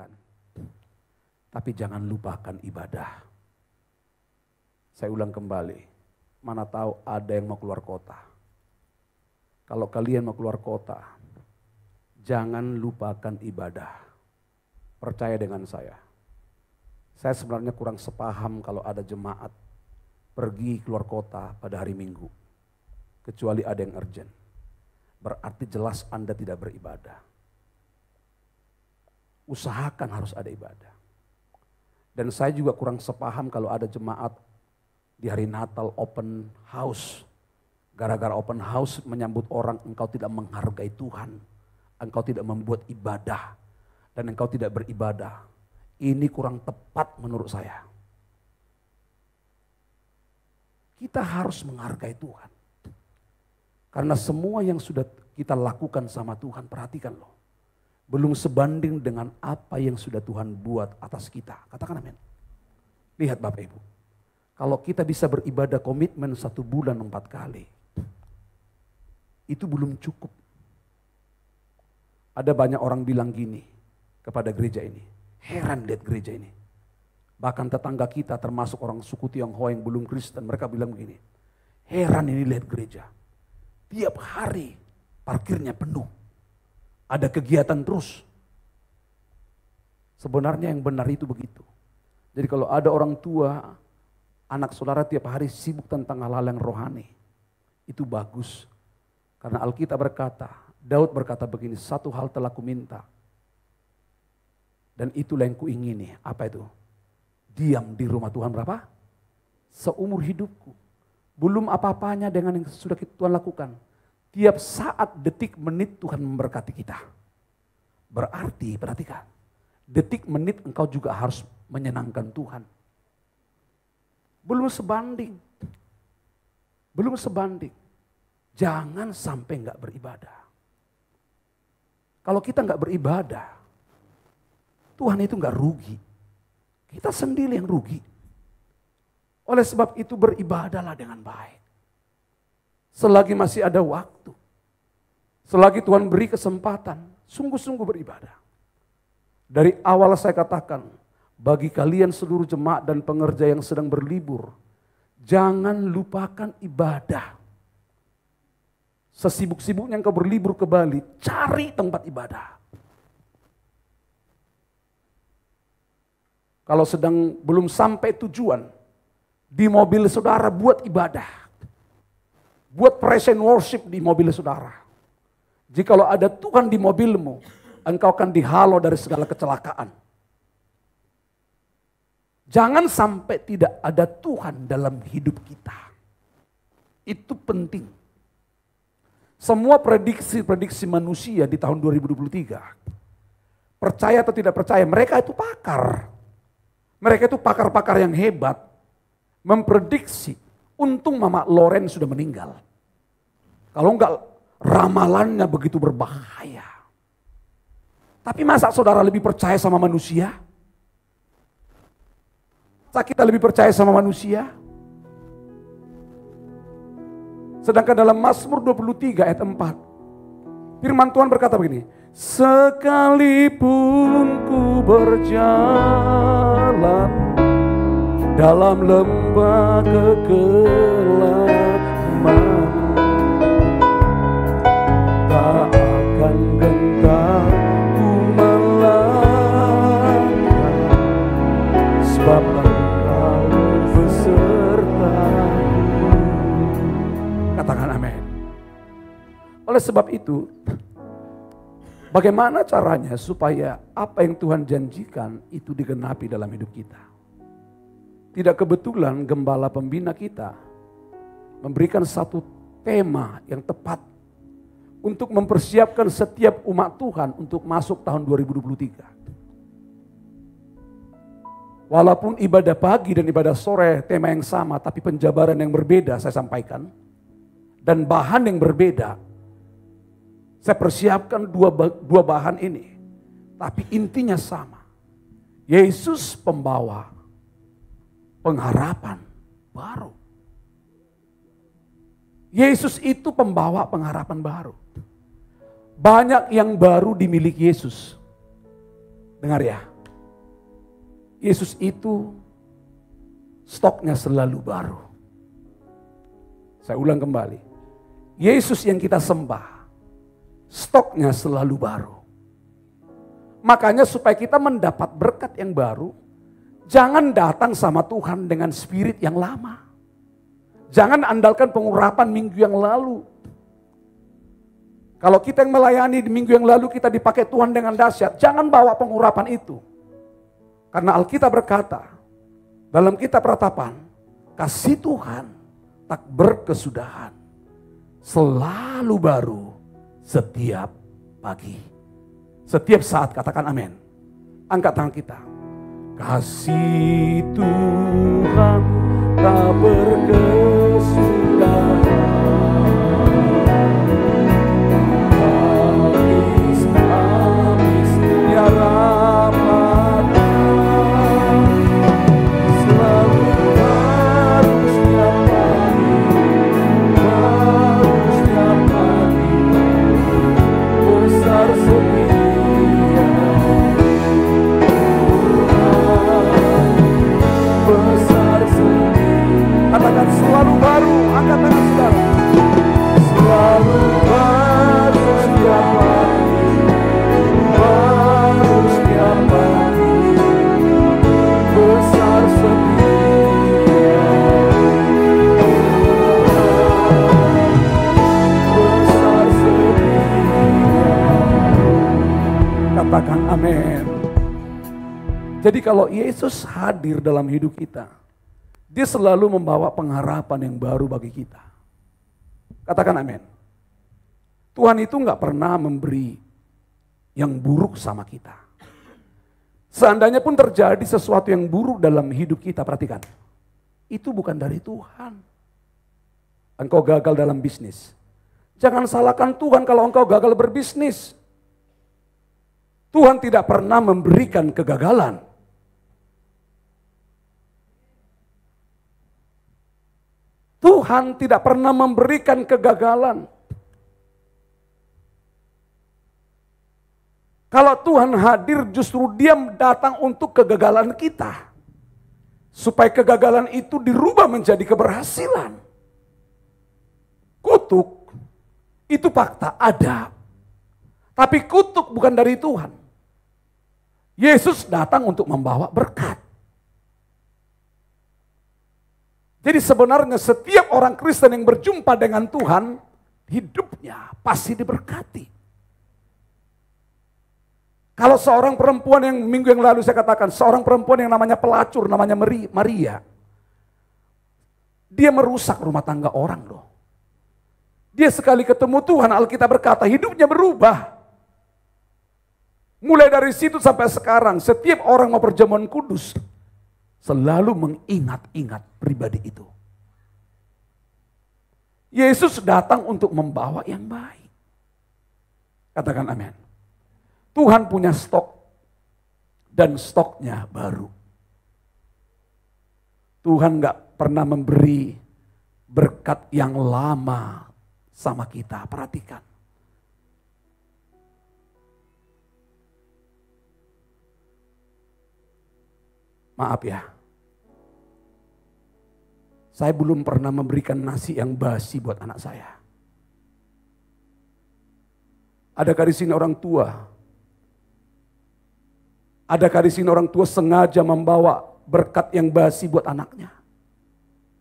lakukan. Tapi jangan lupakan ibadah. Saya ulang kembali, mana tahu ada yang mau keluar kota. Kalau kalian mau keluar kota, jangan lupakan ibadah. Percaya dengan saya. Saya sebenarnya kurang sepaham kalau ada jemaat pergi keluar kota pada hari Minggu. Kecuali ada yang urgent. Berarti jelas Anda tidak beribadah. Usahakan harus ada ibadah. Dan saya juga kurang sepaham kalau ada jemaat di hari Natal open house. Gara-gara open house menyambut orang, engkau tidak menghargai Tuhan. Engkau tidak membuat ibadah. Dan engkau tidak beribadah. Ini kurang tepat menurut saya. Kita harus menghargai Tuhan. Karena semua yang sudah kita lakukan sama Tuhan, perhatikan loh. Belum sebanding dengan apa yang sudah Tuhan buat atas kita. Katakan amin. Lihat Bapak Ibu. Kalau kita bisa beribadah komitmen 1 bulan 4 kali. Itu belum cukup. Ada banyak orang bilang gini kepada gereja ini. Heran lihat gereja ini. Bahkan tetangga kita termasuk orang suku Tionghoa yang belum Kristen. Mereka bilang begini. Heran ini lihat gereja. Tiap hari parkirnya penuh. Ada kegiatan terus. Sebenarnya yang benar itu begitu. Jadi kalau ada orang tua, anak saudara tiap hari sibuk tentang hal-hal yang rohani. Itu bagus. Karena Alkitab berkata, Daud berkata begini, 1 hal telah kuminta. Dan itulah yang kuingini. Apa itu? Diam di rumah Tuhan berapa? Seumur hidupku. Belum apa-apanya dengan yang sudah Tuhan lakukan. Tiap saat, detik, menit Tuhan memberkati kita. Berarti, perhatikan. Detik, menit engkau juga harus menyenangkan Tuhan. Belum sebanding. Belum sebanding. Jangan sampai enggak beribadah. Kalau kita enggak beribadah, Tuhan itu enggak rugi. Kita sendiri yang rugi. Oleh sebab itu beribadahlah dengan baik. Selagi masih ada waktu. Selagi Tuhan beri kesempatan, sungguh-sungguh beribadah. Dari awal saya katakan, bagi kalian seluruh jemaat dan pengerja yang sedang berlibur, jangan lupakan ibadah. Sesibuk-sibuknya engkau berlibur ke Bali, cari tempat ibadah. Kalau sedang belum sampai tujuan, di mobil saudara buat ibadah. Buat praise and worship di mobil saudara. Jikalau ada Tuhan di mobilmu, engkau akan dihalau dari segala kecelakaan. Jangan sampai tidak ada Tuhan dalam hidup kita. Itu penting. Semua prediksi manusia di tahun 2023, percaya atau tidak percaya, mereka itu pakar. Mereka itu pakar-pakar yang hebat, memprediksi. Untung Mama Loren sudah meninggal. Kalau enggak, ramalannya begitu berbahaya. Tapi masa saudara lebih percaya sama manusia? Masa kita lebih percaya sama manusia? Sedangkan dalam Mazmur 23 ayat 4. Firman Tuhan berkata begini. Sekalipun ku berjalan dalam lembah kekelaman, tak akan gentar ku melangkah, sebab Engkau besertaku. Katakan amin. Oleh sebab itu, bagaimana caranya supaya apa yang Tuhan janjikan itu digenapi dalam hidup kita? Tidak kebetulan gembala pembina kita memberikan satu tema yang tepat untuk mempersiapkan setiap umat Tuhan untuk masuk tahun 2023. Walaupun ibadah pagi dan ibadah sore tema yang sama, tapi penjabaran yang berbeda saya sampaikan. Dan bahan yang berbeda. Saya persiapkan dua bahan ini. Tapi intinya sama. Yesus pembawa pengharapan baru. Yesus itu pembawa pengharapan baru. Banyak yang baru dimiliki Yesus. Dengar ya. Yesus itu stoknya selalu baru. Saya ulang kembali. Yesus yang kita sembah, stoknya selalu baru. Makanya supaya kita mendapat berkat yang baru, jangan datang sama Tuhan dengan spirit yang lama. Jangan andalkan pengurapan minggu yang lalu. Kalau kita yang melayani di minggu yang lalu kita dipakai Tuhan dengan dahsyat, jangan bawa pengurapan itu. Karena Alkitab berkata, dalam kitab Ratapan, kasih Tuhan tak berkesudahan, selalu baru setiap pagi. Setiap saat, katakan amin. Angkat tangan kita. Kasih Tuhan tak berkesudahan, habis tiada pada, selalu baru setiap pagi, baru setiap pagi, besar setia. Katakan selalu baru, angkat tangan saudara. Selalu baru setiap pagi, baru setiap pagi, besar setia, besar setia. Katakan amin. Jadi kalau Yesus hadir dalam hidup kita, Dia selalu membawa pengharapan yang baru bagi kita. Katakan amin. Tuhan itu gak pernah memberi yang buruk sama kita. Seandainya pun terjadi sesuatu yang buruk dalam hidup kita, perhatikan. Itu bukan dari Tuhan. Engkau gagal dalam bisnis. Jangan salahkan Tuhan kalau engkau gagal berbisnis. Tuhan tidak pernah memberikan kegagalan. Tuhan tidak pernah memberikan kegagalan. Kalau Tuhan hadir justru Dia datang untuk kegagalan kita. Supaya kegagalan itu dirubah menjadi keberhasilan. Kutuk itu fakta ada. Tapi kutuk bukan dari Tuhan. Yesus datang untuk membawa berkat. Jadi sebenarnya setiap orang Kristen yang berjumpa dengan Tuhan, hidupnya pasti diberkati. Kalau seorang perempuan yang minggu yang lalu saya katakan, seorang perempuan yang namanya pelacur, namanya Maria. Dia merusak rumah tangga orang loh. Dia sekali ketemu Tuhan, Alkitab berkata hidupnya berubah. Mulai dari situ sampai sekarang, setiap orang mau perjamuan kudus, selalu mengingat-ingat pribadi itu. Yesus datang untuk membawa yang baik. Katakan amin. Tuhan punya stok dan stoknya baru. Tuhan gak pernah memberi berkat yang lama sama kita. Perhatikan. Maaf ya, saya belum pernah memberikan nasi yang basi buat anak saya. Adakah di sini orang tua? Adakah di sini orang tua sengaja membawa berkat yang basi buat anaknya?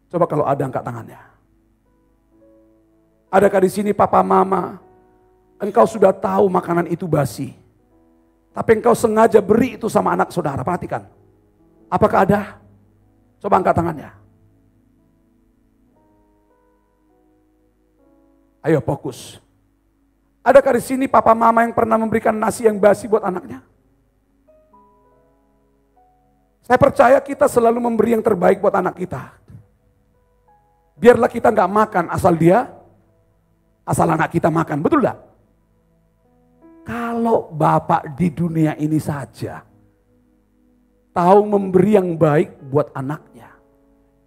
Coba kalau ada, angkat tangannya. Adakah di sini papa mama, engkau sudah tahu makanan itu basi, tapi engkau sengaja beri itu sama anak saudara? Perhatikan. Apakah ada? Coba angkat tangannya. Ayo fokus. Adakah di sini papa mama yang pernah memberikan nasi yang basi buat anaknya? Saya percaya kita selalu memberi yang terbaik buat anak kita. Biarlah kita nggak makan asal anak kita makan, betul gak? Kalau bapak di dunia ini saja tahu memberi yang baik buat anaknya.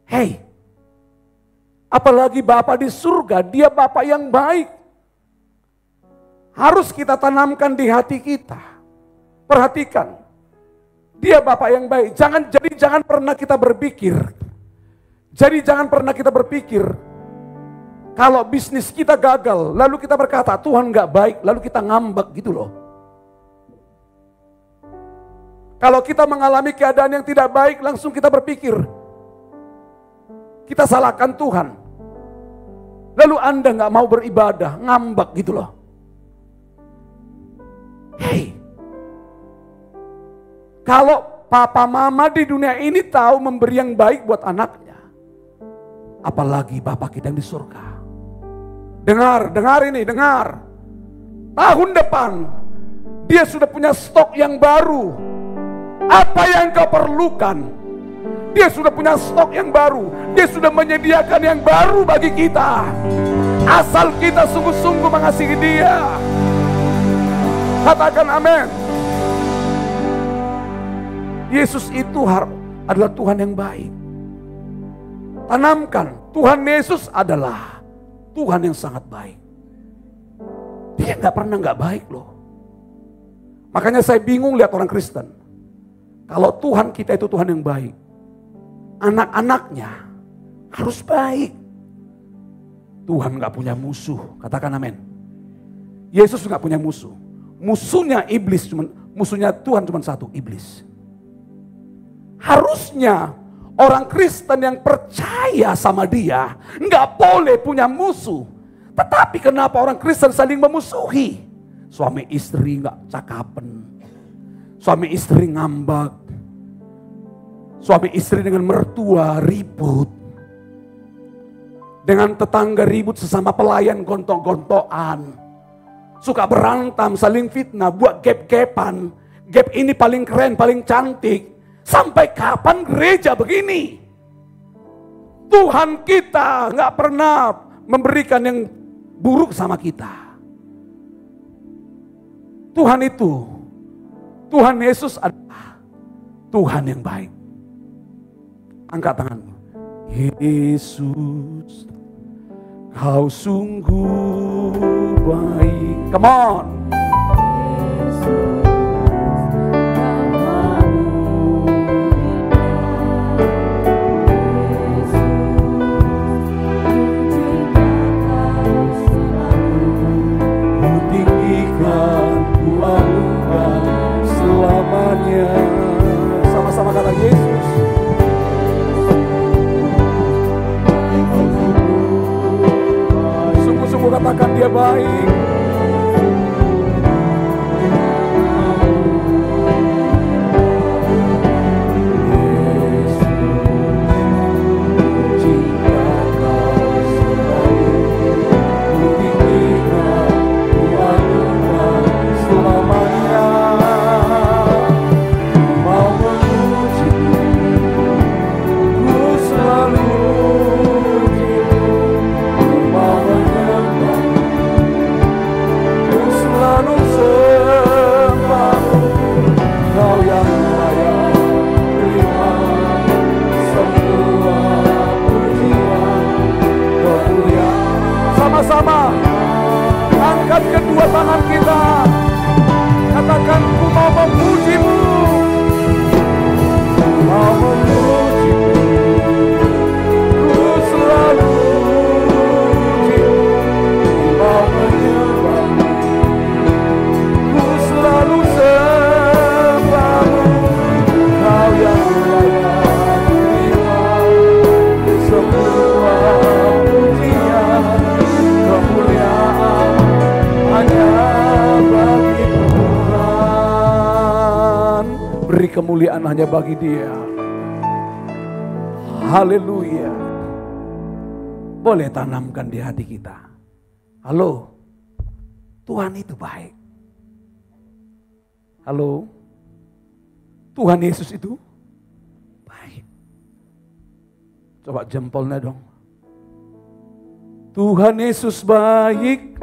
Hei, apalagi Bapa di surga, Dia Bapa yang baik. Harus kita tanamkan di hati kita. Perhatikan, Dia Bapak yang baik. Jangan pernah kita berpikir. Jangan pernah kita berpikir kalau bisnis kita gagal, lalu kita berkata Tuhan gak baik, lalu kita ngambek gitu loh. Kalau kita mengalami keadaan yang tidak baik, langsung kita berpikir kita salahkan Tuhan. Lalu Anda gak mau beribadah, ngambek gitu loh. Hei, kalau papa mama di dunia ini tahu memberi yang baik buat anaknya, apalagi Bapak kita yang di surga. Dengar ini. Tahun depan dia sudah punya stok yang baru. Apa yang kau perlukan? Dia sudah punya stok yang baru. Dia sudah menyediakan yang baru bagi kita. Asal kita sungguh-sungguh mengasihi Dia. Katakan amin. Yesus itu adalah Tuhan yang baik. Tanamkan, Tuhan Yesus adalah Tuhan yang sangat baik. Dia gak pernah gak baik loh. Makanya saya bingung lihat orang Kristen. Kalau Tuhan kita itu Tuhan yang baik, anak-anaknya harus baik. Tuhan gak punya musuh, katakan amin. Yesus gak punya musuh. Musuhnya iblis, musuhnya Tuhan cuma satu, iblis. Harusnya orang Kristen yang percaya sama Dia nggak boleh punya musuh. Tetapi kenapa orang Kristen saling memusuhi? Suami istri nggak cakapen, suami istri ngambek, suami istri dengan mertua ribut, dengan tetangga ribut, sesama pelayan gontok-gontokan, suka berantem, saling fitnah, buat gap-gapan. Gap ini paling keren, paling cantik. Sampai kapan gereja begini? Tuhan kita gak pernah memberikan yang buruk sama kita. Tuhan itu, Tuhan Yesus adalah Tuhan yang baik. Angkat tanganmu. Yesus, kau sungguh baik. Come on. Sama-sama kata Yesus. Sungguh-sungguh katakan Dia baik. Sama-sama angkat kedua tangan kita, katakan ku mau memuji-Mu, mau memuji-Mu, ku selalu puji-Mu, mau menyembah-Mu, ku selalu sembah-Mu, Kau yang layak terima semua pujian. Kemuliaan hanya bagi Tuhan. Beri kemuliaan hanya bagi Dia. Haleluya. Boleh tanamkan di hati kita. Halo, Tuhan itu baik. Halo, Tuhan Yesus itu baik. Coba jempolnya dong. Tuhan Yesus baik.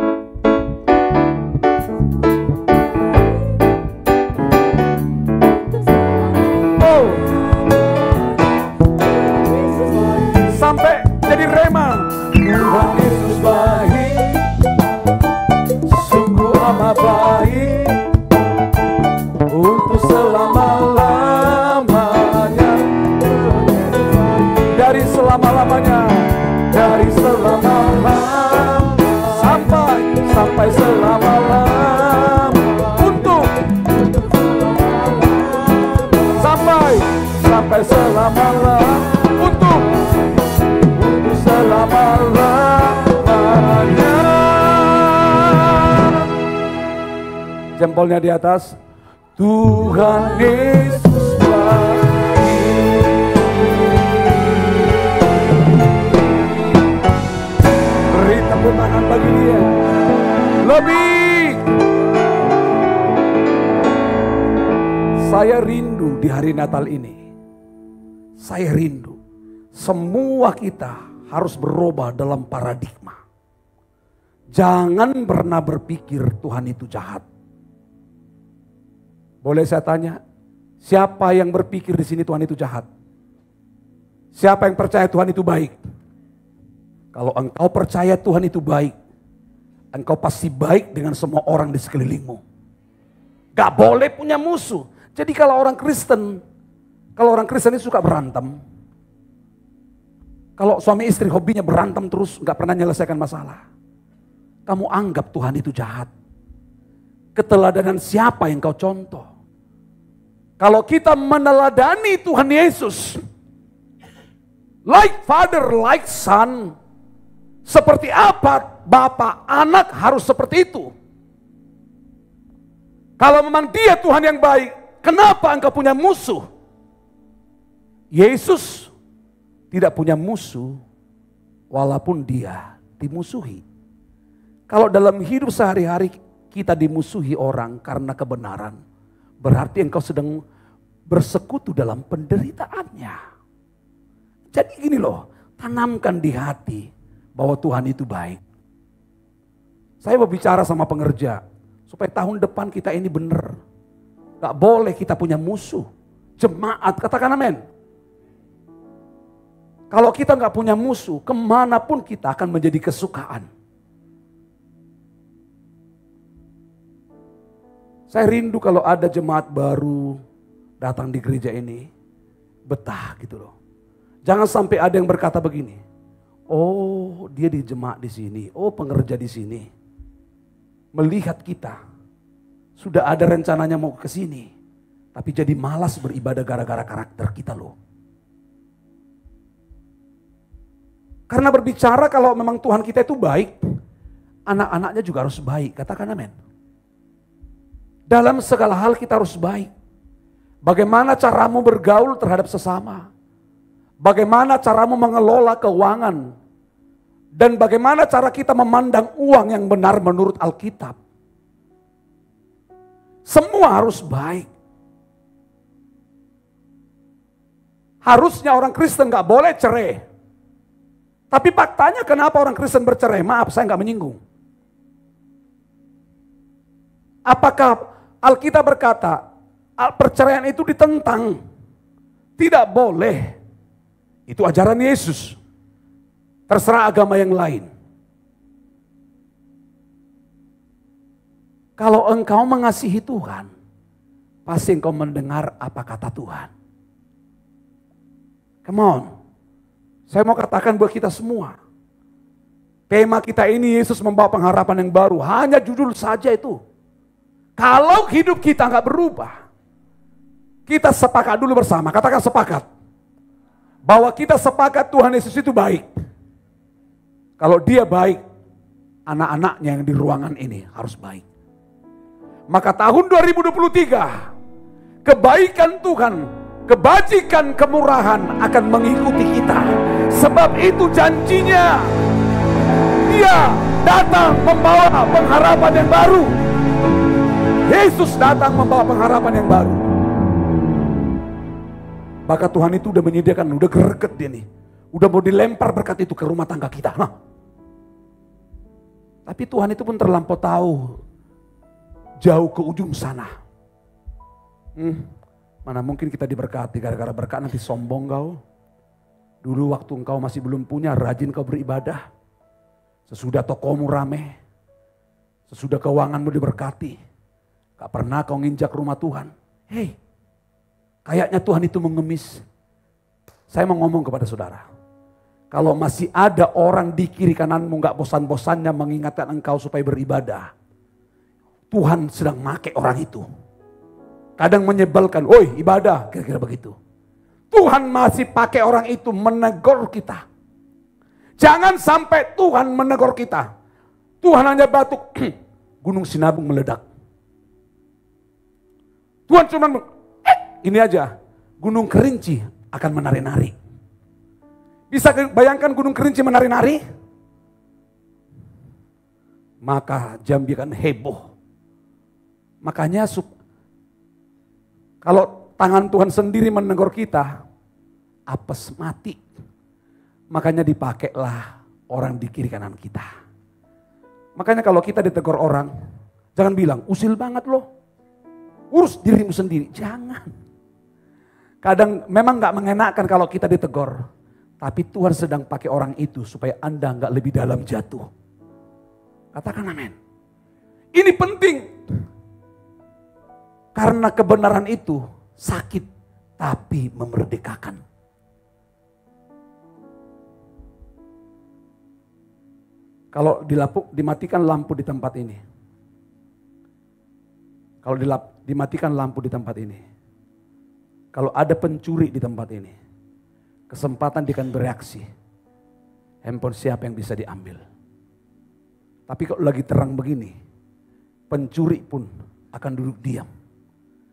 Oh, sampai jadi rema. Tuhan Yesus baik, sungguh amat baik untuk selama-lamanya. selama-lamanya. Dari selama-lamanya sampai selama-lamanya. Untuk sampai selama-lamanya. Untuk selama-lamanya. Jempolnya di atas. Tuhan Yesus baik. Beri tepuk tangan bagi Dia. Lebih. Saya rindu di hari Natal ini. Saya rindu. Semua kita harus berubah dalam paradigma. Jangan pernah berpikir Tuhan itu jahat. Boleh saya tanya, siapa yang berpikir di sini Tuhan itu jahat? Siapa yang percaya Tuhan itu baik? Kalau engkau percaya Tuhan itu baik, engkau pasti baik dengan semua orang di sekelilingmu. Gak boleh punya musuh. Jadi kalau orang Kristen itu suka berantem. Kalau suami istri hobinya berantem terus, gak pernah menyelesaikan masalah. Kamu anggap Tuhan itu jahat. Keteladanan siapa yang kau contoh? Kalau kita meneladani Tuhan Yesus, like father, like son, seperti apa Bapa, anak harus seperti itu. Kalau memang Dia Tuhan yang baik, kenapa engkau punya musuh? Yesus tidak punya musuh, walaupun Dia dimusuhi. Kalau dalam hidup sehari-hari kita dimusuhi orang karena kebenaran, berarti engkau sedang bersekutu dalam penderitaannya. Jadi gini loh, tanamkan di hati bahwa Tuhan itu baik. Saya berbicara sama pengerja, supaya tahun depan kita ini benar. Gak boleh kita punya musuh. Jemaat, katakan amin. Kalau kita gak punya musuh, kemanapun kita akan menjadi kesukaan. Saya rindu kalau ada jemaat baru datang di gereja ini, betah gitu loh. Jangan sampai ada yang berkata begini, oh dia di jemaat di sini, oh pengerja di sini. Melihat kita, sudah ada rencananya mau ke sini, tapi jadi malas beribadah gara-gara karakter kita loh. Karena berbicara kalau memang Tuhan kita itu baik, anak-anaknya juga harus baik, katakan amin. Dalam segala hal kita harus baik. Bagaimana caramu bergaul terhadap sesama? Bagaimana caramu mengelola keuangan? Dan bagaimana cara kita memandang uang yang benar menurut Alkitab? Semua harus baik. Harusnya orang Kristen gak boleh cerai. Tapi faktanya kenapa orang Kristen bercerai? Maaf, saya gak menyinggung. Apakah Alkitab berkata, perceraian itu ditentang. Tidak boleh. Itu ajaran Yesus. Terserah agama yang lain. Kalau engkau mengasihi Tuhan, pasti engkau mendengar apa kata Tuhan. Come on. Saya mau katakan buat kita semua. Tema kita ini Yesus membawa pengharapan yang baru. Hanya judul saja itu. Kalau hidup kita nggak berubah, kita sepakat dulu bersama, katakan sepakat. Bahwa kita sepakat Tuhan Yesus itu baik. Kalau Dia baik, anak-anaknya yang di ruangan ini harus baik. Maka tahun 2023, kebaikan Tuhan, kebajikan, kemurahan akan mengikuti kita. Sebab itu janjinya, Dia datang membawa pengharapan yang baru. Yesus datang membawa pengharapan yang baru. Maka Tuhan itu udah menyediakan, udah greget dia nih. Udah mau dilempar berkat itu ke rumah tangga kita. Nah. Tapi Tuhan itu pun terlampau tahu. Jauh ke ujung sana. Mana mungkin kita diberkati gara-gara berkat nanti sombong kau. Dulu waktu engkau masih belum punya, rajin kau beribadah. Sesudah tokomu rame. Sesudah keuanganmu diberkati. Gak pernah kau nginjak rumah Tuhan. Hei, kayaknya Tuhan itu mengemis. Saya mau ngomong kepada saudara. Kalau masih ada orang di kiri kananmu gak bosan-bosannya mengingatkan engkau supaya beribadah. Tuhan sedang pakai orang itu. Kadang menyebalkan, oi ibadah, kira-kira begitu. Tuhan masih pakai orang itu menegur kita. Jangan sampai Tuhan menegur kita. Tuhan hanya batuk, Gunung Sinabung meledak. Tuhan cuma, ini aja, Gunung Kerinci akan menari-nari. Bisa bayangkan Gunung Kerinci menari-nari? Maka Jambi akan heboh. Makanya kalau tangan Tuhan sendiri menegur kita, apes mati. Makanya dipakailah orang di kiri kanan kita. Makanya kalau kita ditegur orang, jangan bilang, usil banget loh. Urus dirimu sendiri. Jangan. Kadang memang gak mengenakan kalau kita ditegur. Tapi Tuhan sedang pakai orang itu supaya Anda gak lebih dalam jatuh. Katakan amin. Ini penting. Karena kebenaran itu sakit tapi memerdekakan. Kalau dimatikan lampu di tempat ini. Kalau dimatikan lampu di tempat ini. Kalau ada pencuri di tempat ini. Kesempatan dia akan bereaksi. Handphone siapa yang bisa diambil. Tapi kalau lagi terang begini. Pencuri pun akan duduk diam.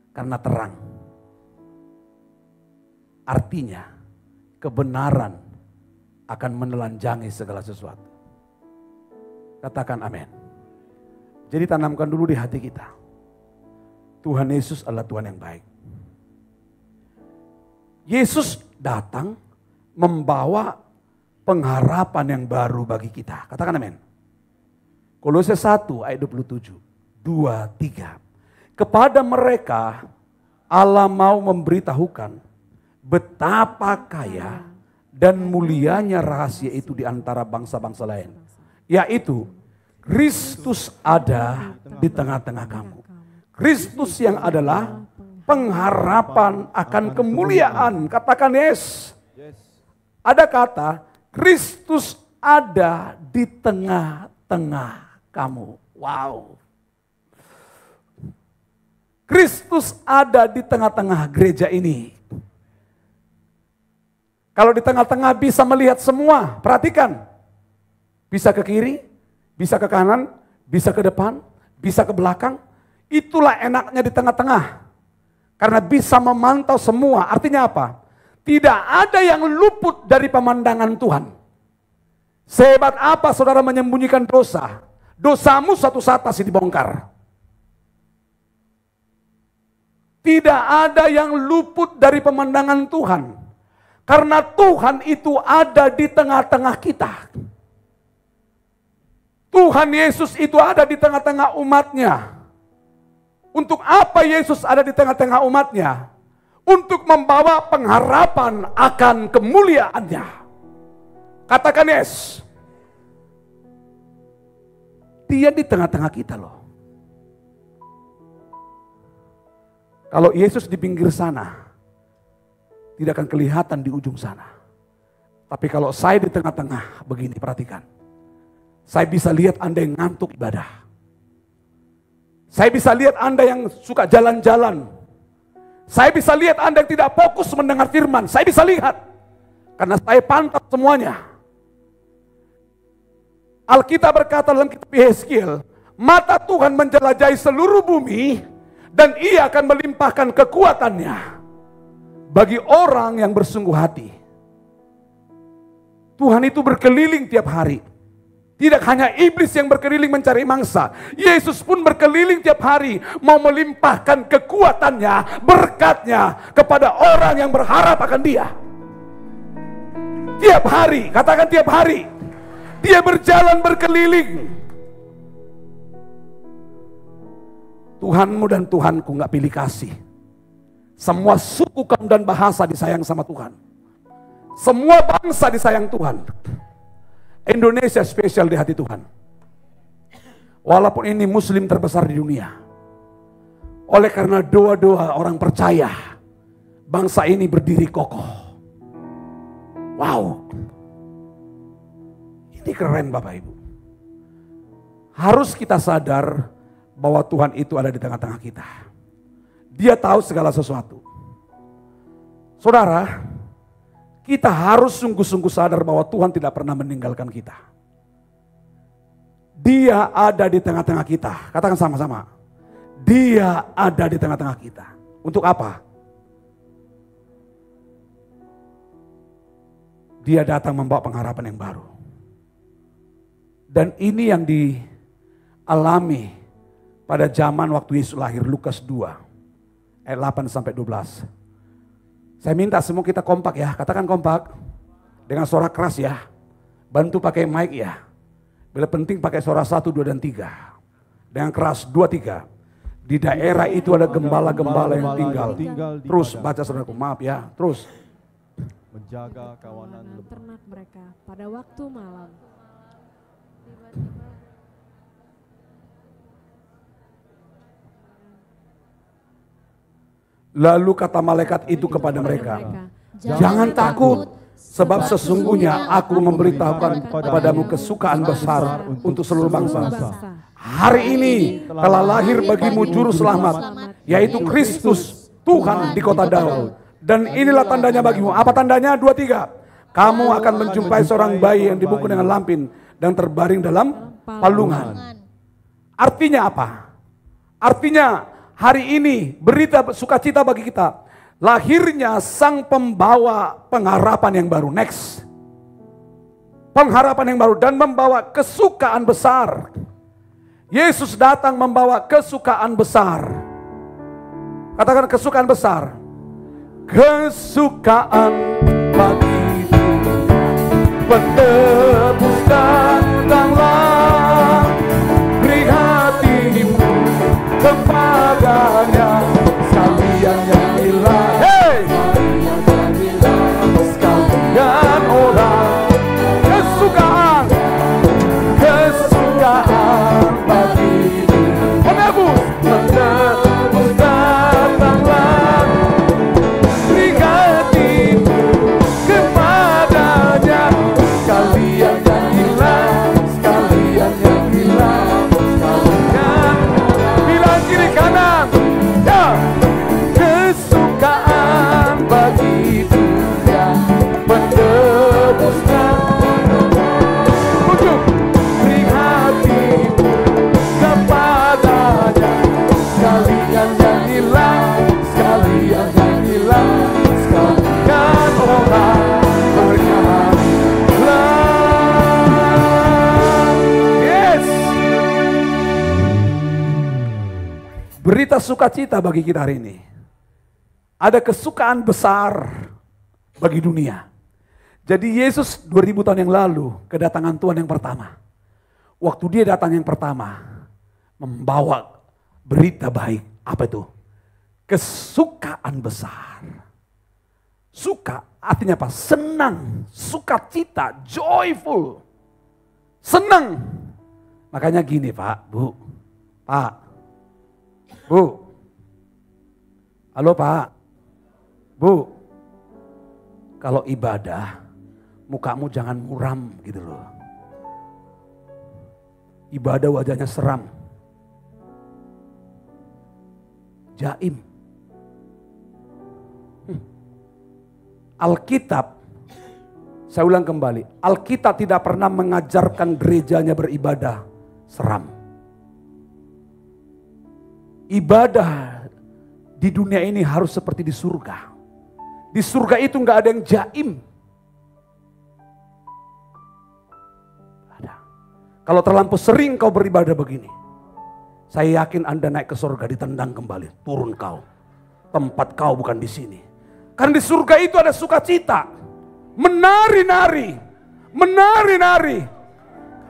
Karena terang. Artinya kebenaran akan menelanjangi segala sesuatu. Katakan amin. Jadi tanamkan dulu di hati kita. Tuhan Yesus adalah Tuhan yang baik. Yesus datang membawa pengharapan yang baru bagi kita. Katakan amin. Kolose 1 ayat 27. 2, 3. Kepada mereka Allah mau memberitahukan betapa kaya dan mulianya rahasia itu di antara bangsa-bangsa lain. Yaitu Kristus ada di tengah-tengah kamu. Kristus yang adalah pengharapan akan kemuliaan. Katakan yes. Ada kata Kristus ada di tengah-tengah kamu. Wow. Kristus ada di tengah-tengah gereja ini. Kalau di tengah-tengah bisa melihat semua, perhatikan. Bisa ke kiri, bisa ke kanan, bisa ke depan, bisa ke belakang. Itulah enaknya di tengah-tengah. Karena bisa memantau semua. Artinya apa? Tidak ada yang luput dari pemandangan Tuhan. Sehebat apa saudara menyembunyikan dosa, dosamu suatu saat pasti dibongkar. Tidak ada yang luput dari pemandangan Tuhan. Karena Tuhan itu ada di tengah-tengah kita. Tuhan Yesus itu ada di tengah-tengah umatnya. Untuk apa Yesus ada di tengah-tengah umatnya? Untuk membawa pengharapan akan kemuliaannya. Katakan yes. Dia di tengah-tengah kita loh. Kalau Yesus di pinggir sana, tidak akan kelihatan di ujung sana. Tapi kalau saya di tengah-tengah, begini perhatikan. Saya bisa lihat Anda yang ngantuk ibadah. Saya bisa lihat Anda yang suka jalan-jalan. Saya bisa lihat Anda yang tidak fokus mendengar firman. Saya bisa lihat. Karena saya pantau semuanya. Alkitab berkata dalam kitab Yeskiel, mata Tuhan menjelajahi seluruh bumi dan Ia akan melimpahkan kekuatannya bagi orang yang bersungguh hati. Tuhan itu berkeliling tiap hari. Tidak hanya iblis yang berkeliling mencari mangsa. Yesus pun berkeliling tiap hari mau melimpahkan kekuatannya, berkatnya kepada orang yang berharap akan Dia. Tiap hari, katakan tiap hari. Dia berjalan berkeliling. Tuhanmu dan Tuhanku gak pilih kasih. Semua suku, kaum dan bahasa disayang sama Tuhan. Semua bangsa disayang Tuhan. Indonesia spesial di hati Tuhan. Walaupun ini muslim terbesar di dunia. Oleh karena doa-doa orang percaya, bangsa ini berdiri kokoh. Wow. keren Bapak Ibu. Harus kita sadar bahwa Tuhan itu ada di tengah-tengah kita. Dia tahu segala sesuatu. Saudara, kita harus sungguh-sungguh sadar bahwa Tuhan tidak pernah meninggalkan kita. Dia ada di tengah-tengah kita. Katakan sama-sama. Dia ada di tengah-tengah kita. Untuk apa? Dia datang membawa pengharapan yang baru. Dan ini yang dialami pada zaman waktu Yesus lahir, Lukas 2 ayat 8 sampai 12. Saya minta semua kita kompak ya, katakan kompak. Dengan suara keras ya. Bantu pakai mic ya. Bila penting pakai suara 1, 2, dan 3. Dengan keras 2, 3. Di daerah itu ada gembala-gembala yang tinggal. Terus baca saudaraku, maaf ya, terus. Menjaga kawanan ternak mereka pada waktu malam. Lalu kata malaikat itu kepada mereka, jangan takut, sebab sesungguhnya aku memberitahukan kepadamu kesukaan besar untuk seluruh bangsa. Hari ini telah lahir bagimu juru selamat, yaitu Kristus Tuhan di kota Daud. Dan inilah tandanya bagimu. Apa tandanya? 2, 3. Kamu akan menjumpai seorang bayi yang dibungkus dengan lampin dan terbaring dalam palungan. Artinya apa? Artinya hari ini berita sukacita bagi kita. Lahirnya sang pembawa pengharapan yang baru. Next. Pengharapan yang baru dan membawa kesukaan besar. Yesus datang membawa kesukaan besar. Katakan kesukaan besar. Kesukaan bagi dunia, penebus datanglah, beri hatimu kepadanya, sekalian yang hilang, sekalian orang, kesukaan bagi dunia, penebus datanglah. Berita sukacita bagi kita hari ini. Ada kesukaan besar bagi dunia. Jadi Yesus 2000 tahun yang lalu kedatangan Tuhan yang pertama. Waktu dia datang yang pertama membawa berita baik. Apa itu? Kesukaan besar. Suka artinya apa? Senang, sukacita, joyful. Senang. Makanya gini Pak, Bu. Pak. Bu, halo Pak, Bu, kalau ibadah mukamu jangan muram gitu loh. Ibadah wajahnya seram, jaim. Alkitab, saya ulang kembali, Alkitab tidak pernah mengajarkan gerejanya beribadah seram. Ibadah di dunia ini harus seperti di surga. Di surga itu nggak ada yang jaim. Ada. Kalau terlampau sering kau beribadah begini, saya yakin Anda naik ke surga ditendang kembali. Turun kau. Tempat kau bukan di sini. Karena di surga itu ada sukacita. Menari-nari. Menari-nari.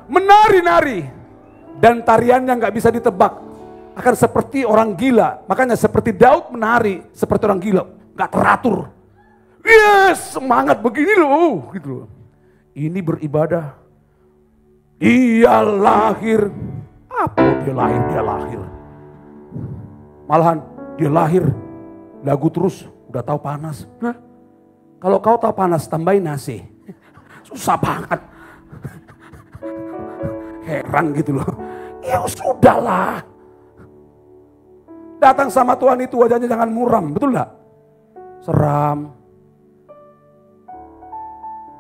Menari-nari. Dan tariannya nggak bisa ditebak. Akan seperti orang gila. Makanya seperti Daud menari seperti orang gila. Gak teratur. Yes, semangat begini loh. Gitu loh. Ini beribadah. Dia lahir. Apa dia lahir? Dia lahir. Malahan dia lahir. Lagu terus. Udah tahu panas. Nah, kalau kau tahu panas tambahin nasi. Susah banget. Heran gitu loh. Ya sudahlah. Datang sama Tuhan itu wajahnya jangan muram, betul gak? Seram.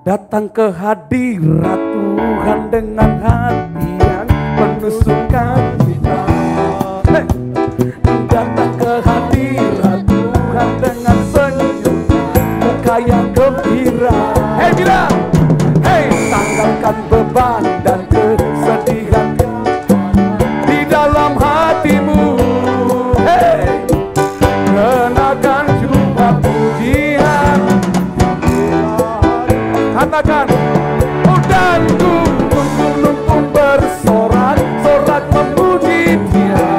Datang ke hadirat Tuhan dengan hati yang penuh sukacita. Datang ke hadirat Tuhan dengan senyum muka yang gembira. Hei bilang, hei tanggalkan beban dan kesedihan di dalam hatimu. Hei kenakan jubah pujian. Katakan, oh dan gunung pun bersorak-sorak memuji Dia.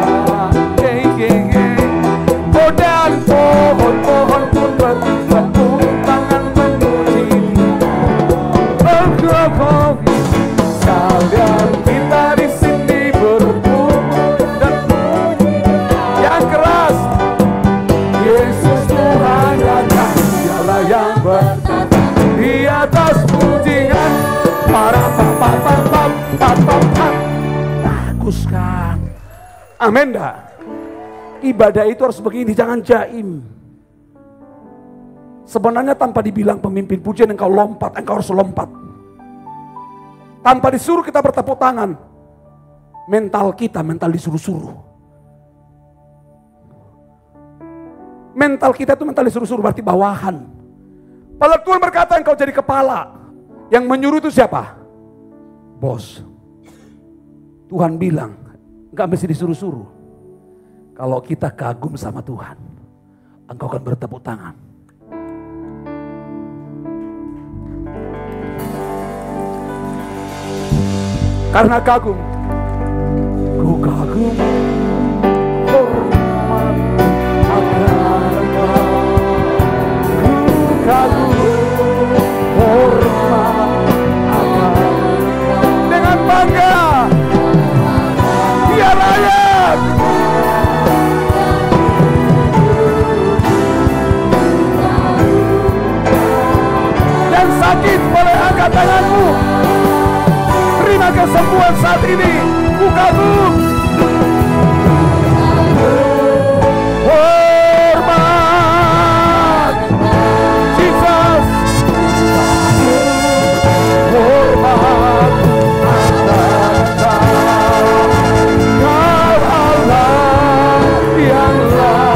Oh dan pohon-pohon pun bertepuk tangan memuji Dia. Oh, sekalian kita di sini berkumpul dan yang keras. Yesus Tuhan datang, Dialah yang berkata di atas pujian para pam. Bagus kan? Amin dah. Ibadah itu harus begini, jangan jaim. Sebenarnya tanpa dibilang pemimpin pujian engkau lompat, engkau harus lompat. Tanpa disuruh kita bertepuk tangan. Mental kita, mental disuruh-suruh. Mental kita itu mental disuruh-suruh, berarti bawahan. Padahal Tuhan berkata engkau jadi kepala. Yang menyuruh itu siapa? Bos. Tuhan bilang, enggak mesti disuruh-suruh. Kalau kita kagum sama Tuhan, engkau akan bertepuk tangan. Karena kagum. Ku kagum, hormat akan engkau. Ku kagum, hormat akan engkau. Dengan bangga, Dia layak. Yang sakit boleh angkat tanganmu. Terima kesembuhan saat ini. Ku kagum. Hormat Jesus. Hormat Kau Allah yang layak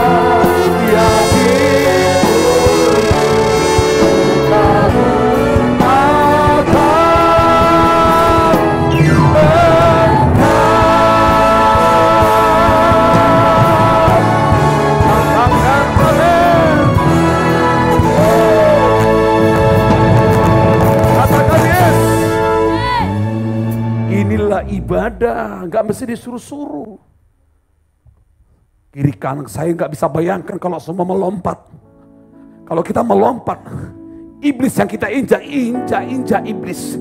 ibadah, nggak mesti disuruh-suruh. Kiri kanan saya nggak bisa bayangkan kalau semua melompat. Kalau kita melompat, iblis yang kita injak iblis.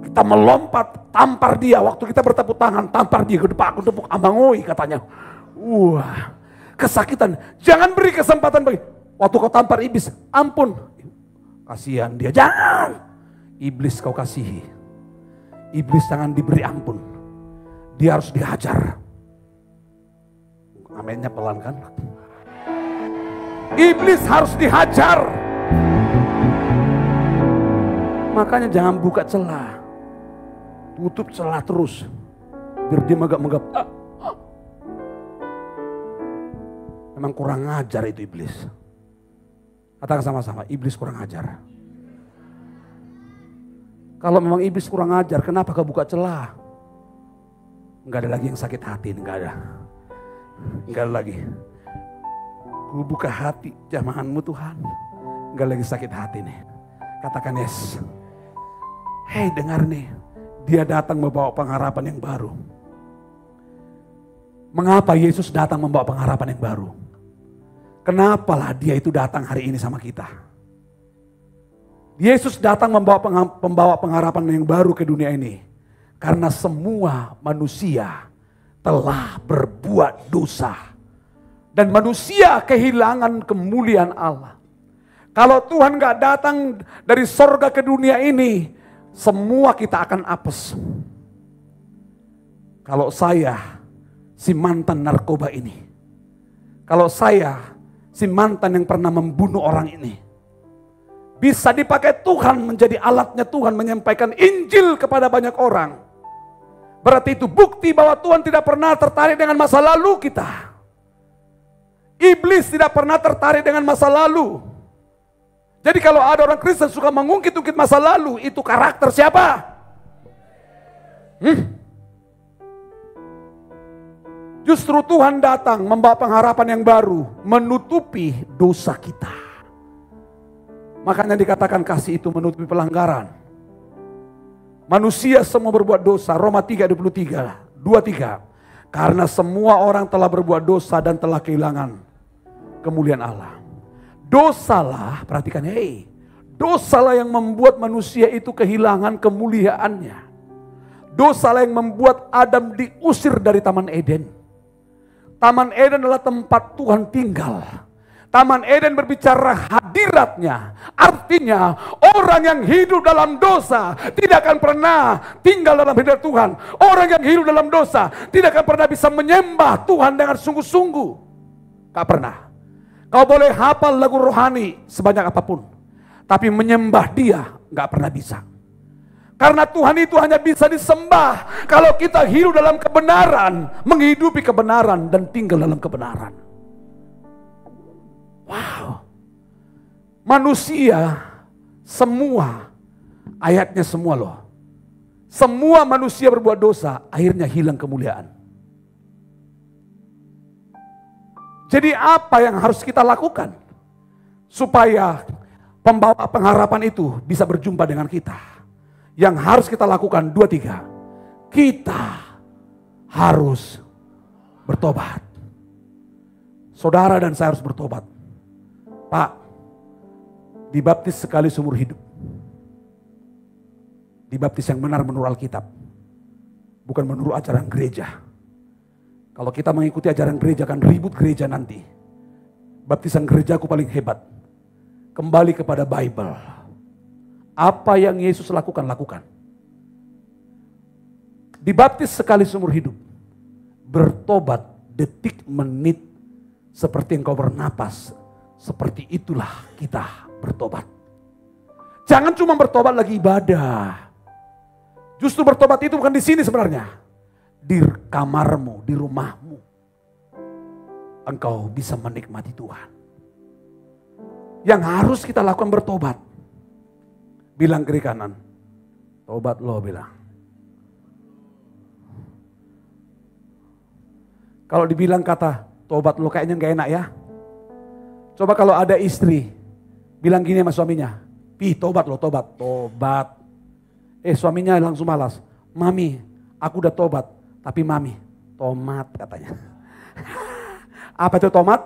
Kita melompat, tampar dia. Waktu kita bertepuk tangan, tampar dia, gedebak ambangoi katanya. Wah, kesakitan. Jangan beri kesempatan bagi. Waktu kau tampar iblis, ampun. Kasihan dia, jangan. Iblis kau kasihi. Iblis jangan diberi ampun. Dia harus dihajar. Amennya pelan kan? Iblis harus dihajar. Makanya jangan buka celah. Tutup celah terus. Biar dia megap-megap. Memang kurang ajar itu iblis. Katakan sama-sama, iblis kurang ajar. Kalau memang iblis kurang ajar, kenapa kau buka celah? Enggak ada lagi yang sakit hati, enggak ada. Enggak ada lagi. Ku buka hati jamahanmu Tuhan. Enggak lagi sakit hati nih. Katakan yes. Hei dengar nih. Dia datang membawa pengharapan yang baru. Mengapa Yesus datang membawa pengharapan yang baru? Kenapalah dia itu datang hari ini sama kita? Yesus datang membawa pengharapan yang baru ke dunia ini. Karena semua manusia telah berbuat dosa. Dan manusia kehilangan kemuliaan Allah. Kalau Tuhan gak datang dari sorga ke dunia ini, semua kita akan apes. Kalau saya si mantan narkoba ini, kalau saya si mantan yang pernah membunuh orang ini, bisa dipakai Tuhan menjadi alatnya Tuhan menyampaikan Injil kepada banyak orang. Berarti itu bukti bahwa Tuhan tidak pernah tertarik dengan masa lalu kita. Iblis tidak pernah tertarik dengan masa lalu. Jadi kalau ada orang Kristen suka mengungkit-ungkit masa lalu, itu karakter siapa? Justru Tuhan datang membawa pengharapan yang baru, menutupi dosa kita. Makanya dikatakan kasih itu menutupi pelanggaran. Manusia semua berbuat dosa, Roma 3:23. Karena semua orang telah berbuat dosa dan telah kehilangan kemuliaan Allah. Dosalah, perhatikan, dosalah yang membuat manusia itu kehilangan kemuliaannya. Dosalah yang membuat Adam diusir dari Taman Eden. Taman Eden adalah tempat Tuhan tinggal. Taman Eden berbicara hadiratnya. Artinya orang yang hidup dalam dosa tidak akan pernah tinggal dalam hadirat Tuhan. Orang yang hidup dalam dosa tidak akan pernah bisa menyembah Tuhan dengan sungguh-sungguh. Gak pernah. Kau boleh hafal lagu rohani sebanyak apapun, tapi menyembah Dia gak pernah bisa. Karena Tuhan itu hanya bisa disembah kalau kita hidup dalam kebenaran, menghidupi kebenaran dan tinggal dalam kebenaran. Wow. Manusia semua, ayatnya semua loh. Semua manusia berbuat dosa, akhirnya hilang kemuliaan. Jadi apa yang harus kita lakukan supaya pembawa pengharapan itu bisa berjumpa dengan kita? Yang harus kita lakukan 2, 3. Kita harus bertobat. Saudara dan saya harus bertobat. Pak, dibaptis sekali seumur hidup. Dibaptis yang benar menurut Alkitab. Bukan menurut ajaran gereja. Kalau kita mengikuti ajaran gereja akan ribut gereja nanti. Baptisan gerejaku paling hebat. Kembali kepada Bible. Apa yang Yesus lakukan, lakukan. Dibaptis sekali seumur hidup. Bertobat detik menit seperti engkau bernapas. Seperti itulah kita bertobat. Jangan cuma bertobat lagi ibadah. Justru bertobat itu bukan di sini sebenarnya. Di kamarmu, di rumahmu. Engkau bisa menikmati Tuhan. Yang harus kita lakukan bertobat. Bilang kiri kanan. Tobat lo bilang. Kalau dibilang kata tobat lo kayaknya gak enak ya. Coba kalau ada istri bilang gini sama suaminya. Tobat lo, tobat. Tobat. Suaminya langsung malas. Mami, aku udah tobat. Tapi mami, tomat katanya. Apa itu tomat?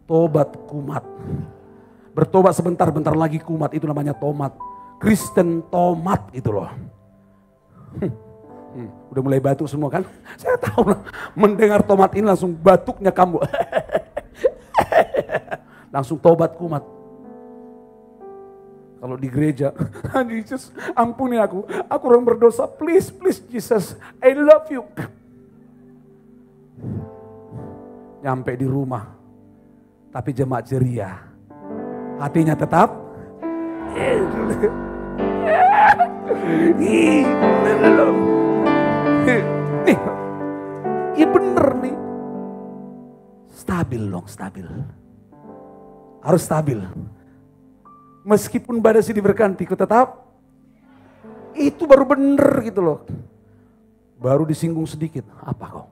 Tobat kumat. Bertobat sebentar, bentar lagi kumat. Itu namanya tomat. Kristen tomat gitu loh. Udah mulai batuk semua kan? Saya tahu lah. Mendengar tomat ini langsung batuknya kambuh. Langsung tobat kumat. Kalau di gereja, Jesus ampuni aku orang berdosa, please Jesus, I love you. Nyampe di rumah, tapi jemaat ceria, hatinya tetap. Iya bener nih, stabil dong, stabil, harus stabil. Meskipun badai silih berganti, ku tetap. Itu baru bener gitu loh. Baru disinggung sedikit. Apa kau?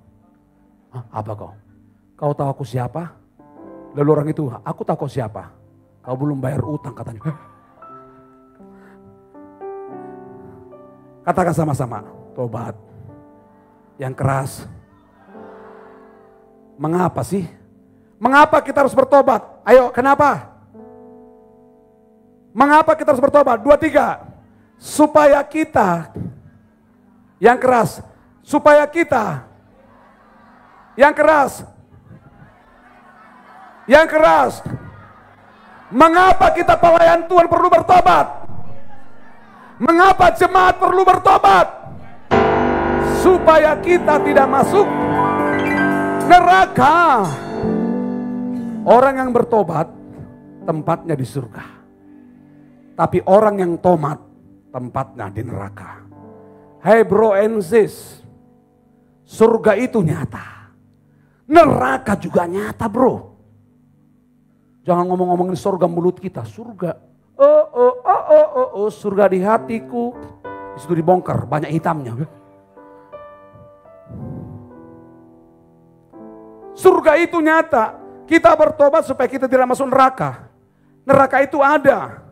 Apa kau? Kau tahu aku siapa? Lalu orang itu, aku tahu kau siapa? Kau belum bayar utang katanya. Katakan sama-sama, tobat. Yang keras. Mengapa sih? Mengapa kita harus bertobat? Ayo, kenapa? Mengapa kita harus bertobat? 2, 3. Supaya kita yang keras. Supaya kita yang keras. Yang keras. Mengapa kita pelayan Tuhan perlu bertobat? Mengapa jemaat perlu bertobat? supaya kita tidak masuk neraka. Orang yang bertobat tempatnya di surga, tapi orang yang tomat tempatnya di neraka. Hey bro and sis, surga itu nyata, neraka juga nyata bro. Jangan ngomong-ngomongin surga mulut kita, surga. Surga di hatiku. Itu dibongkar, banyak hitamnya. Surga itu nyata. Kita bertobat supaya kita tidak masuk neraka. Neraka itu ada.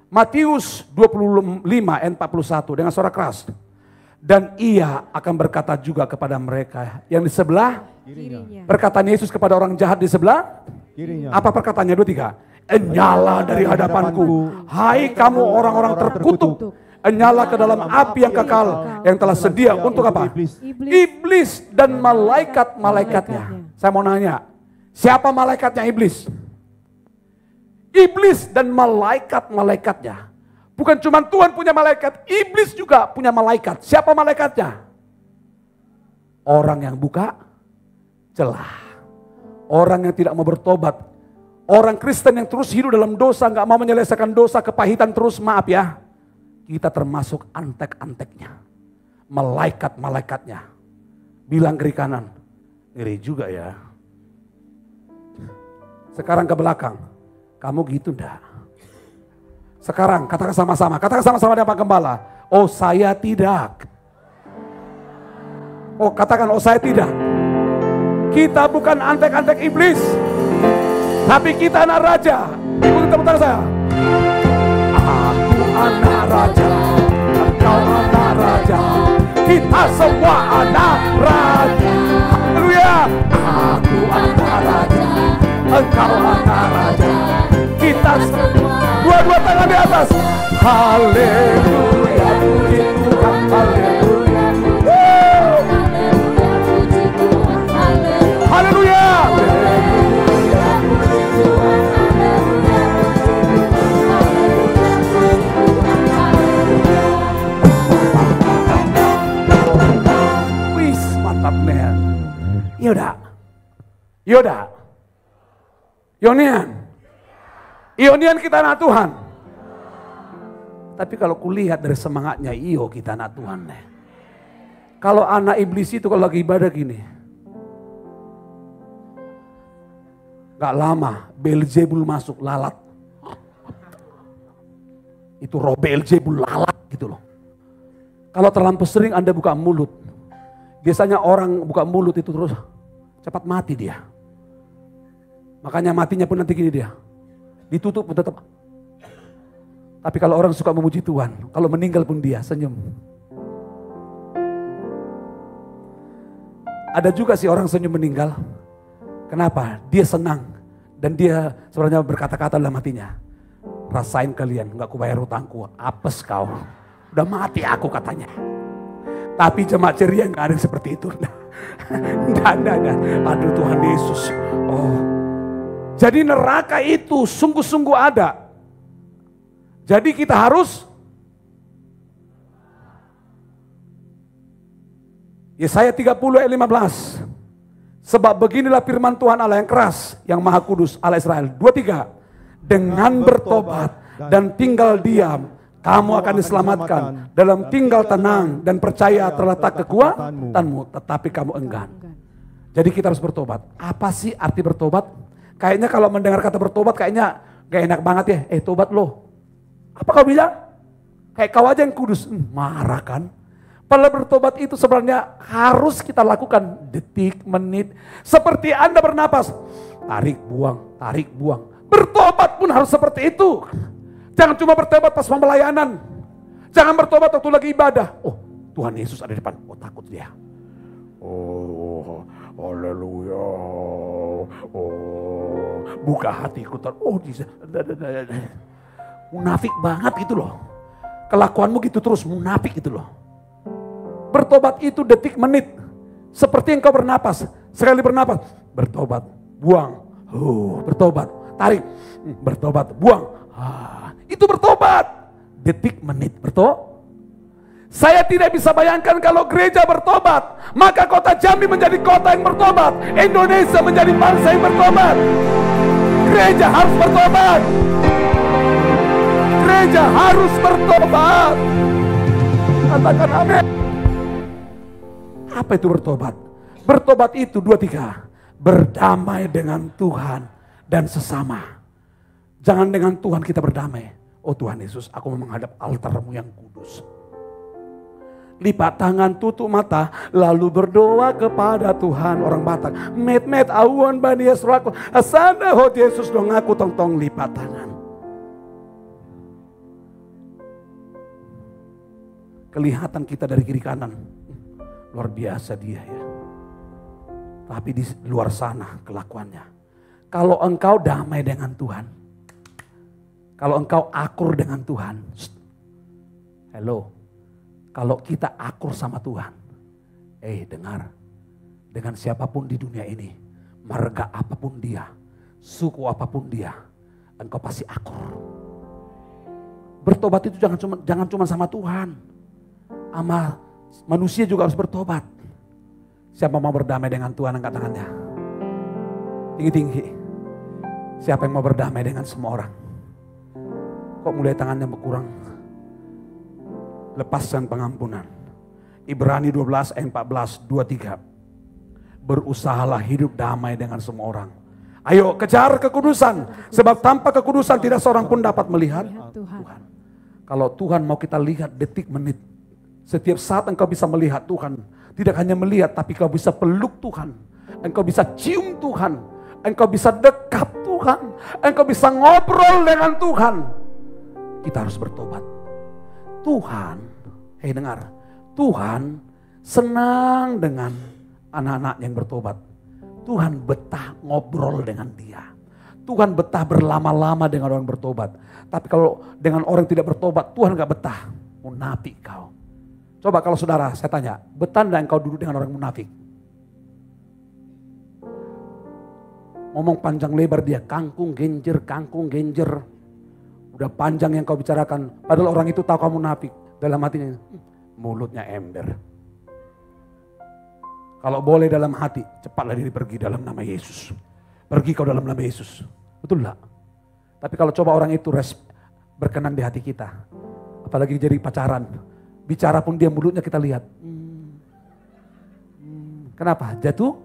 Matius 25 ayat 41 dengan suara keras. Dan ia akan berkata juga kepada mereka yang di sebelah. Kirinya. Perkataan Yesus kepada orang jahat di sebelah. Kirinya. Apa perkataannya? 2, 3. Enyala dari hadapanku, hai kamu orang-orang terkutuk. Enyala ke dalam api yang kekal, yang telah sedia untuk apa? Iblis dan malaikat-malaikatnya. Saya mau nanya, siapa malaikatnya iblis? Iblis dan malaikat-malaikatnya. Bukan cuma Tuhan punya malaikat, iblis juga punya malaikat. Siapa malaikatnya? Orang yang buka celah. Orang yang tidak mau bertobat. Orang Kristen yang terus hidup dalam dosa, gak mau menyelesaikan dosa, kepahitan terus, maaf ya. Kita termasuk antek-anteknya. Malaikat-malaikatnya. Bilang kiri kanan, ngeri juga ya. Sekarang ke belakang, kamu gitu ndak? Sekarang katakan sama-sama dengan Pak Gembala. Oh saya tidak. Oh katakan, oh saya tidak. Kita bukan antek-antek iblis, tapi kita anak raja. Ikuti tepuk tangan saya. Aku anak raja, engkau anak raja, kita semua anak raja. Haleluya. Aku anak raja, engkau anak raja, kita semua. Dua-dua tangan di atas. Haleluya, puji Tuhan, haleluya. Haleluya. Wis mantap men. Yoda. Ionian kita anak Tuhan. Tapi kalau kulihat dari semangatnya, kita anak Tuhan. Kalau anak iblis itu kalau lagi ibadah gini, gak lama Beelzebul masuk, lalat. Itu roh Beelzebul lalat gitu loh. Kalau terlampau sering Anda buka mulut, biasanya orang buka mulut itu terus cepat mati dia. Makanya matinya pun nanti gini dia, ditutup pun tetap. Tapi kalau orang suka memuji Tuhan, kalau meninggal pun dia senyum. Ada juga sih orang senyum meninggal. Kenapa? Dia senang. Dan dia sebenarnya berkata-kata dalam hatinya, rasain kalian, gak kubayar hutangku, apes kau. Udah mati aku katanya. Tapi jemaat ceria gak ada yang seperti itu. Nggak. Aduh Tuhan Yesus. Oh. Jadi neraka itu sungguh-sungguh ada. Jadi kita harus Yesaya 30 ayat 15. Sebab beginilah firman Tuhan Allah yang keras, yang maha kudus, Allah Israel. 2-3. Dengan bertobat dan tinggal diam, kamu akan diselamatkan. Dalam tinggal tenang dan percaya terletak kekuatanmu, tetapi kamu enggan. Jadi kita harus bertobat. Apa sih arti bertobat? Kayaknya kalau mendengar kata bertobat kayaknya gak enak banget ya. Tobat loh. Apa kau bilang? Kayak kau aja yang kudus. Marah kan? Padahal bertobat itu sebenarnya harus kita lakukan detik, menit. Seperti Anda bernapas. Tarik, buang. Bertobat pun harus seperti itu. Jangan cuma bertobat pas pembelayanan. Jangan bertobat waktu lagi ibadah. Oh, Tuhan Yesus ada di depan. Oh, takut dia. Oh, haleluya. Oh, buka hatiku. Oh, munafik banget gitu loh. Kelakuanmu gitu terus, munafik gitu loh. Bertobat itu detik menit. Seperti engkau bernapas. Sekali bernapas, bertobat, buang. Bertobat, tarik, bertobat, buang. Itu bertobat. Detik menit bertobat. Saya tidak bisa bayangkan kalau gereja bertobat, maka kota Jambi menjadi kota yang bertobat, Indonesia menjadi bangsa yang bertobat. Gereja harus bertobat. Gereja harus bertobat. Katakan amin. Apa itu bertobat? Bertobat itu 2-3. Berdamai dengan Tuhan dan sesama. Jangan dengan Tuhan kita berdamai. Oh Tuhan Yesus, aku mau menghadap altar-Mu yang kudus. Lipat tangan, tutup mata, lalu berdoa kepada Tuhan. Orang Batak, met awan bani Yesraku, asana hot Yesus dong aku tong lipat tangan. Kelihatan kita dari kiri kanan, luar biasa dia ya. Tapi di luar sana kelakuannya. Kalau engkau damai dengan Tuhan, kalau engkau akur dengan Tuhan, hello. Kalau kita akur sama Tuhan, dengar, dengan siapapun di dunia ini, marga apapun dia, suku apapun dia, engkau pasti akur. Bertobat itu jangan cuma sama Tuhan, sama manusia juga harus bertobat. Siapa mau berdamai dengan Tuhan, angkat tangannya. Tinggi-tinggi. Siapa yang mau berdamai dengan semua orang? Kok mulai tangannya berkurang? Lepaskan pengampunan. Ibrani 12 ayat 14, 23. Berusahalah hidup damai dengan semua orang. Ayo kejar kekudusan. Sebab tanpa kekudusan tidak seorang pun dapat melihat Tuhan. Kalau Tuhan mau kita lihat detik menit. Setiap saat engkau bisa melihat Tuhan. Tidak hanya melihat tapi kau bisa peluk Tuhan. Engkau bisa cium Tuhan. Engkau bisa dekap Tuhan. Engkau bisa ngobrol dengan Tuhan. Kita harus bertobat. Tuhan, dengar, Tuhan senang dengan anak-anak yang bertobat. Tuhan betah ngobrol dengan dia. Tuhan betah berlama-lama dengan orang bertobat. Tapi kalau dengan orang tidak bertobat, Tuhan gak betah. Munafik kau. Coba kalau saudara, saya tanya, betah enggak engkau duduk dengan orang munafik? Ngomong panjang lebar dia, kangkung genjer. Udah panjang yang kau bicarakan, padahal orang itu tahu kamu munafik. Dalam hatinya, mulutnya ember. Kalau boleh dalam hati, cepatlah diri pergi dalam nama Yesus. Pergi kau dalam nama Yesus. Betul lah. Tapi kalau coba orang itu berkenan di hati kita, apalagi jadi pacaran, bicara pun dia mulutnya kita lihat. Kenapa? Jatuh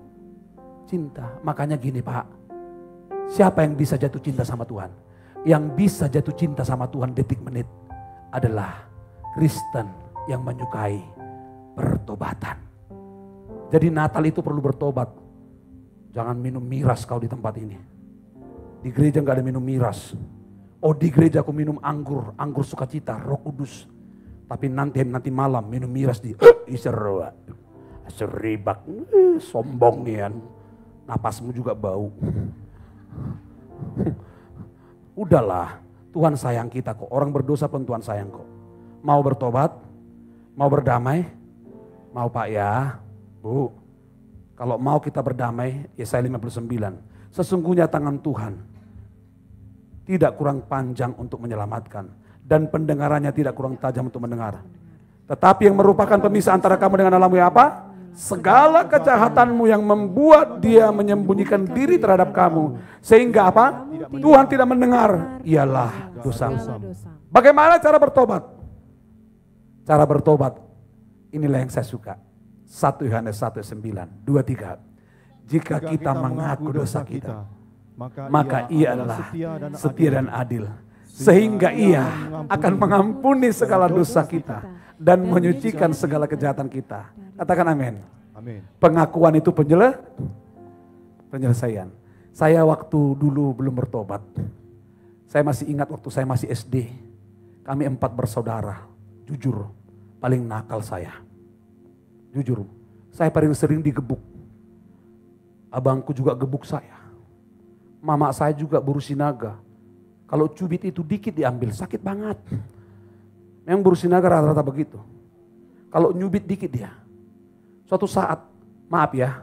cinta. Makanya gini Pak, siapa yang bisa jatuh cinta sama Tuhan? Yang bisa jatuh cinta sama Tuhan detik menit adalah Kristen yang menyukai pertobatan. Jadi Natal itu perlu bertobat. Jangan minum miras kau di tempat ini. Di gereja gak ada minum miras. Oh di gereja aku minum anggur sukacita, Roh Kudus. Tapi nanti malam minum miras di seribak, sombong nih kan. Napasmu juga bau. Udahlah, Tuhan sayang kita kok. Orang berdosa pun Tuhan sayang kok. Mau bertobat? Mau berdamai? Mau Pak ya? Bu, kalau mau kita berdamai, Yesaya 59. Sesungguhnya tangan Tuhan tidak kurang panjang untuk menyelamatkan. Dan pendengarannya tidak kurang tajam untuk mendengar. Tetapi yang merupakan pemisah antara kamu dengan Allahmu ya apa? Segala kejahatanmu yang membuat dia menyembunyikan diri terhadap kamu. Sehingga apa? Tuhan tidak mendengar. Ialah dosa. Bagaimana cara bertobat? Cara bertobat, inilah yang saya suka. 1 Yohanes 1:9, 2-3. Jika kita mengaku dosa kita, maka ia adalah setia dan adil. Sehingga ia akan mengampuni segala dosa kita dan menyucikan segala kejahatan kita. Katakan amin. Amin. Pengakuan itu penyelesaian. Saya waktu dulu belum bertobat. Saya masih ingat waktu saya masih SD. Kami 4 bersaudara. Jujur, paling nakal saya. Jujur, saya paling sering digebuk. Abangku juga gebuk saya. Mama saya juga burusi naga. Kalau cubit itu dikit diambil, sakit banget. Memang burusi naga rata-rata begitu. Kalau nyubit dikit dia. Suatu saat, maaf ya,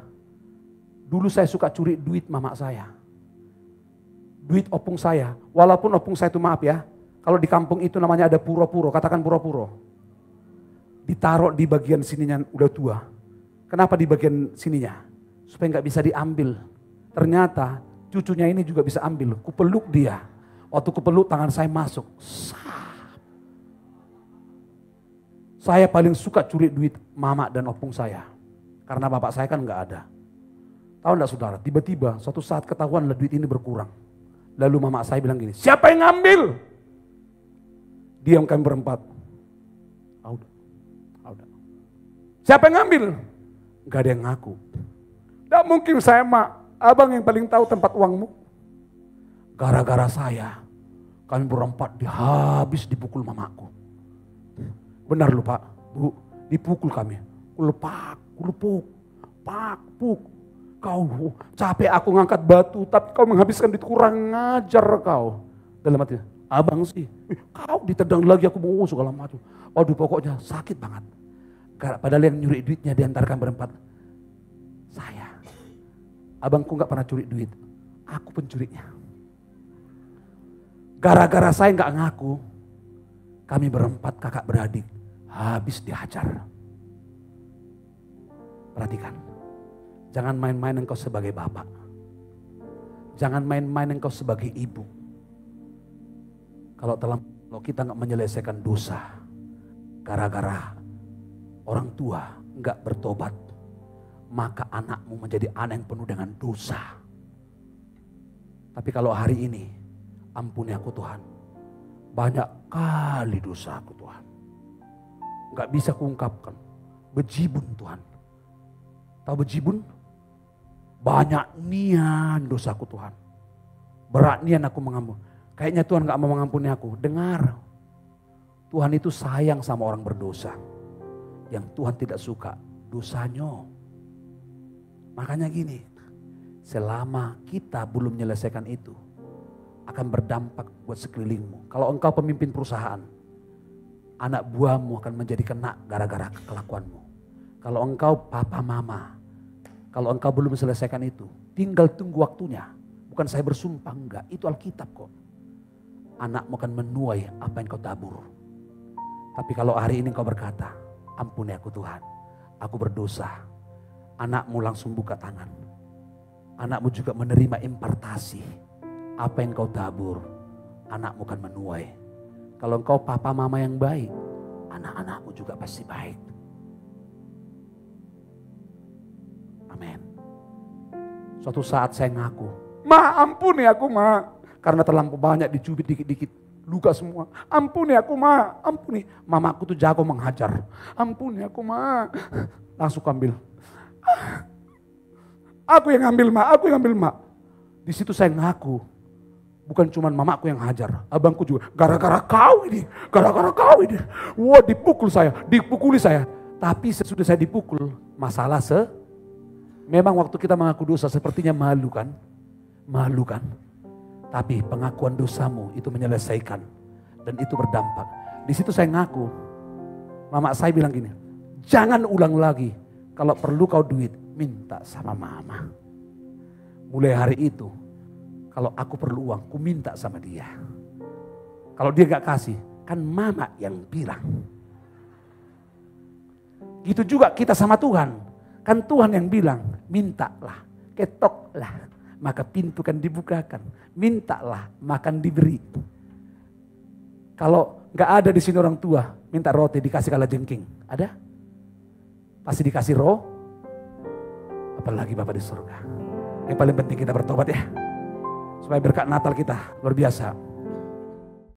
dulu saya suka curi duit mama saya. Duit opung saya. Walaupun opung saya itu maaf ya, kalau di kampung itu namanya ada puro-puro, katakan puro-puro. ditaruh di bagian sininya udah tua. Kenapa di bagian sininya? Supaya nggak bisa diambil. Ternyata cucunya ini juga bisa ambil. Kupeluk dia. Waktu kupeluk tangan saya masuk. Saya paling suka curi duit mama dan opung saya. Karena bapak saya kan nggak ada. Tahu enggak saudara, tiba-tiba suatu saat ketahuan duit ini berkurang. Lalu mama saya bilang gini, siapa yang ngambil? Diam kami berempat. Udah. Siapa yang ngambil? Gak ada yang ngaku. Tidak mungkin saya mak, abang yang paling tahu tempat uangmu. Gara-gara saya, kami berempat habis dipukul mamaku. Benar lu pak, bu, dipukul kami. Kulupuk, puk. Kau capek aku ngangkat batu, tapi kau menghabiskan duit, kurang ngajar kau. Dalam hati, abang sih, kau ditendang lagi aku mau segala macam. Waduh pokoknya sakit banget. Padahal yang nyuri duitnya diantarkan berempat. Saya, abangku gak pernah curi duit, aku pencurinya. Gara-gara saya gak ngaku, kami berempat kakak beradik habis dihajar. Perhatikan, jangan main-main engkau sebagai bapak. Jangan main-main engkau sebagai ibu. Kalau kita gak menyelesaikan dosa, gara-gara orang tua gak bertobat, maka anakmu menjadi anak yang penuh dengan dosa. Tapi kalau hari ini, ampuni aku Tuhan, banyak kali dosa aku Tuhan. Gak bisa kuungkapkan, bejibun Tuhan. Tahu bejibun? Banyak nian dosaku Tuhan. Berat nian aku mengampuni. Kayaknya Tuhan gak mau mengampuni aku. Dengar, Tuhan itu sayang sama orang berdosa. Yang Tuhan tidak suka dosanya. Makanya gini, selama kita belum menyelesaikan itu, akan berdampak buat sekelilingmu. Kalau engkau pemimpin perusahaan, anak buahmu akan menjadi kena gara-gara kelakuanmu. Kalau engkau papa mama, kalau engkau belum menyelesaikan itu, tinggal tunggu waktunya. Bukan saya bersumpah, enggak, itu Alkitab kok. Anakmu akan menuai apa yang kau tabur. Tapi kalau hari ini kau berkata, ampuni aku Tuhan, aku berdosa. Anakmu langsung buka tangan. Anakmu juga menerima impartasi. Apa yang kau tabur, anakmu akan menuai. Kalau engkau papa mama yang baik, anak-anakmu juga pasti baik. Amin. Suatu saat saya ngaku, ma ampuni aku ma. Karena terlampau banyak dicubit dikit-dikit, luka semua. Ampuni aku ma, ampuni. Mamaku tuh jago menghajar. Ampuni aku ma. Langsung ambil. Aku yang ambil ma, aku yang ambil ma. Di situ saya ngaku, bukan cuma mamaku yang hajar, abangku juga. Gara-gara kau ini, gara-gara kau ini. Wah dipukuli saya. Tapi sesudah saya dipukul, masalah memang waktu kita mengaku dosa sepertinya malu kan? Malu kan? Tapi pengakuan dosamu itu menyelesaikan. Dan itu berdampak. Di situ saya ngaku, mama saya bilang gini, jangan ulang lagi. Kalau perlu kau duit, minta sama mama. Mulai hari itu, kalau aku perlu uang, ku minta sama dia. Kalau dia gak kasih, kan mama yang bilang. Gitu juga kita sama Tuhan. Kan Tuhan yang bilang, mintalah, ketoklah, maka pintu kan dibukakan. Mintalah, makan diberi. Kalau gak ada di sini orang tua, minta roti dikasih kalajengking. Ada? Pasti dikasih roh. Apalagi Bapa di surga. Yang paling penting kita bertobat ya. Supaya berkat Natal kita luar biasa.